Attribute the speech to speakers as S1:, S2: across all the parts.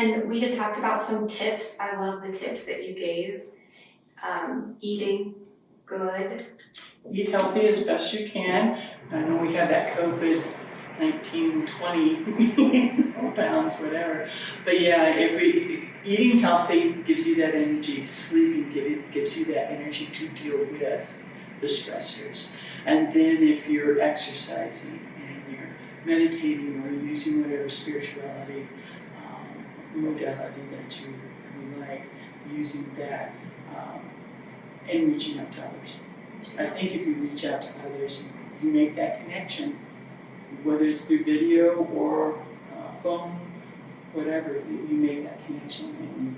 S1: And we had talked about some tips. I love the tips that you gave. Eating good.
S2: Eat healthy as best you can. I know we have that COVID-19, 20 pounds, whatever. But yeah, eating healthy gives you that energy. Sleeping gives you that energy to deal with the stressors. And then if you're exercising and you're meditating or using whatever spirituality modality that you like, using that and reaching out to others. I think if you reach out to others, you make that connection, whether it's through video or phone, whatever, you make that connection and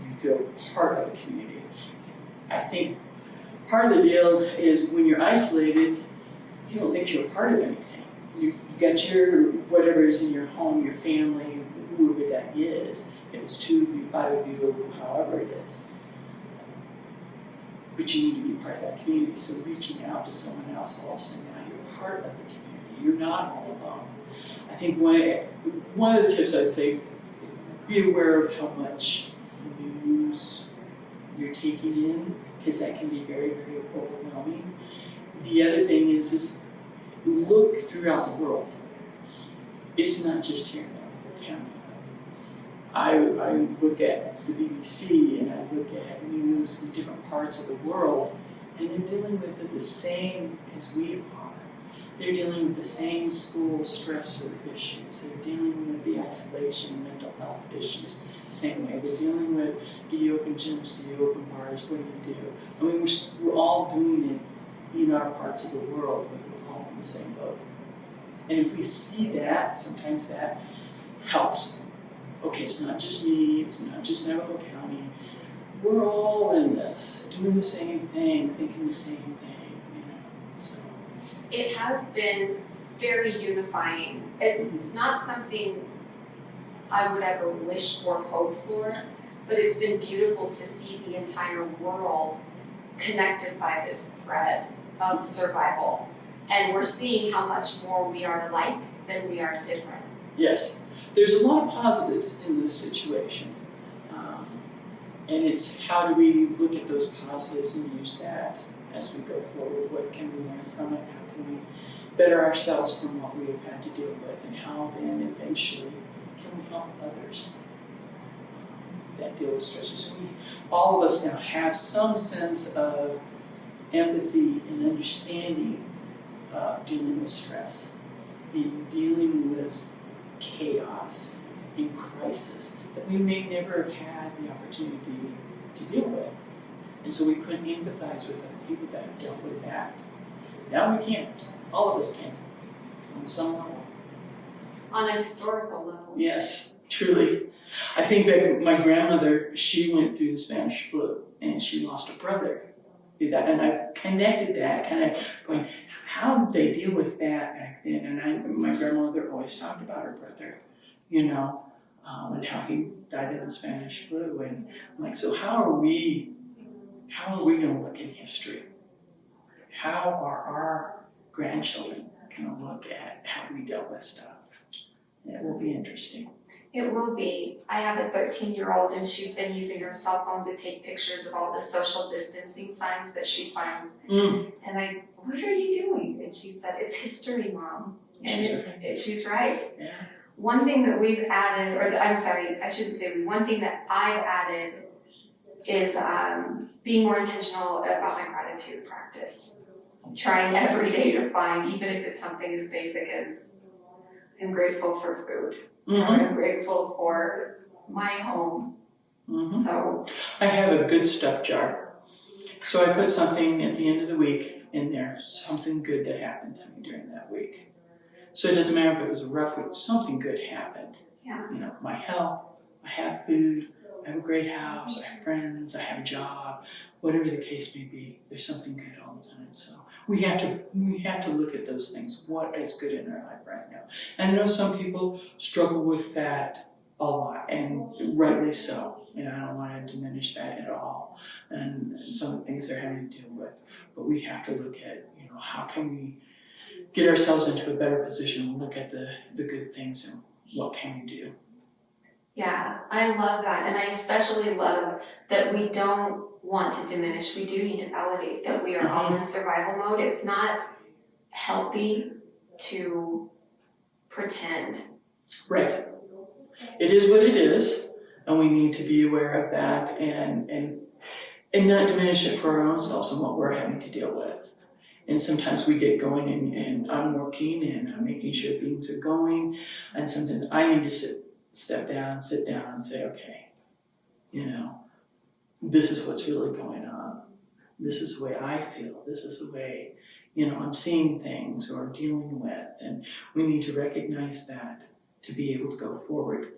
S2: you feel part of the community. I think part of the deal is when you're isolated, you don't think you're a part of anything. You got your, whatever is in your home, your family, whoever that is. If it's 2 of you, 5 of you, however it is. But you need to be part of that community. So reaching out to someone else, all of a sudden now you're part of the community. You're not all alone. I think one of the tips I'd say, be aware of how much news you're taking in, because that can be very, very overwhelming. The other thing is look throughout the world. It's not just here in Navajo County. I look at the BBC and I look at news in different parts of the world, and they're dealing with it the same as we are. They're dealing with the same school stressor issues. They're dealing with the isolation and mental health issues the same way. They're dealing with, do you open gyms, do you open bars, what do you do? I mean, we're all doing it in our parts of the world, but we're all in the same boat. And if we see that, sometimes that helps. Okay, it's not just me, it's not just Navajo County. We're all in this, doing the same thing, thinking the same thing, you know. So
S1: It has been very unifying. It's not something I would ever wish or hope for, but it's been beautiful to see the entire world connected by this thread of survival. And we're seeing how much more we are alike than we are different.
S2: yes, there's a lot of positives in this situation. And it's how do we look at those positives and use that as we go forward? What can we learn from it? How can we better ourselves from what we have had to deal with? And how then eventually can we help others that deal with stresses? So all of us now have some sense of empathy and understanding of dealing with stress and dealing with chaos and crisis that we may never have had the opportunity to deal with. And so we couldn't empathize with other people that have dealt with that. Now we can. All of us can, on some level.
S1: On a historical level.
S2: Yes, truly. I think that my grandmother, she went through the Spanish flu and she lost a brother through that. And I've connected that, kind of going, how did they deal with that back then? And my grandmother always talked about her brother, you know, and how he died of the Spanish flu. And I'm like, so how are we going to look in history? How are our grandchildren going to look at how we dealt with stuff? It will be interesting.
S1: It will be. I have a 13-year-old and she's been using her cell phone to take pictures of all the social distancing signs that she finds. And I, what are you doing? And she said, it's history, Mom. And she's right.
S2: Yeah.
S1: One thing that we've added, one thing that I've added is being more intentional about my gratitude practice. Trying every day to find, even if it's something as basic as I'm grateful for food, or I'm grateful for my home. So
S2: I have a good stuff jar. So I put something at the end of the week in there, something good that happened to me during that week. So it doesn't matter if it was a rough week, something good happened.
S1: yeah,
S2: You know, my health, I have food, I have a great house, I have friends, I have a job, whatever the case may be, there's something good all the time. So we have to look at those things. What is good in our life right now? And I know some people struggle with that a lot, and rightly so. And I don't want to diminish that at all. And some of the things they're having to deal with. But we have to look at, you know, how can we get ourselves into a better position and look at the good things and what can we do.
S1: Yeah, I love that, and I especially love that we don't want to diminish. We do need to validate that we are all in survival mode. It's not healthy to pretend.
S2: Right. It is what it is, and we need to be aware of that and not diminish it for our own selves and what we're having to deal with. And sometimes we get going and I'm working and I'm making sure things are going, and sometimes I need to sit down and say, okay, this is what's really going on. This is the way I feel. This is the way, I'm seeing things or dealing with, and we need to recognize that to be able to go forward.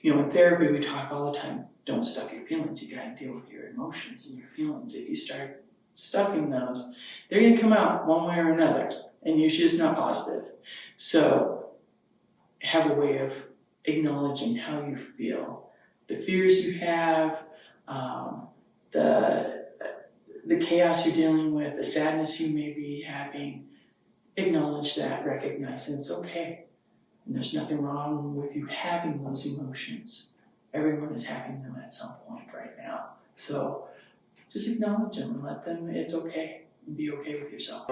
S2: In therapy, we talk all the time, don't stuff your feelings. You gotta deal with your emotions and your feelings. If you start stuffing those, they're gonna come out one way or another, and usually it's not positive. So have a way of acknowledging how you feel, the fears you have, the chaos you're dealing with, the sadness you may be having. Acknowledge that, recognize it, it's okay. And there's nothing wrong with you having those emotions. Everyone is having them at some point right now. So just acknowledge them and let them, it's okay, and be okay with yourself.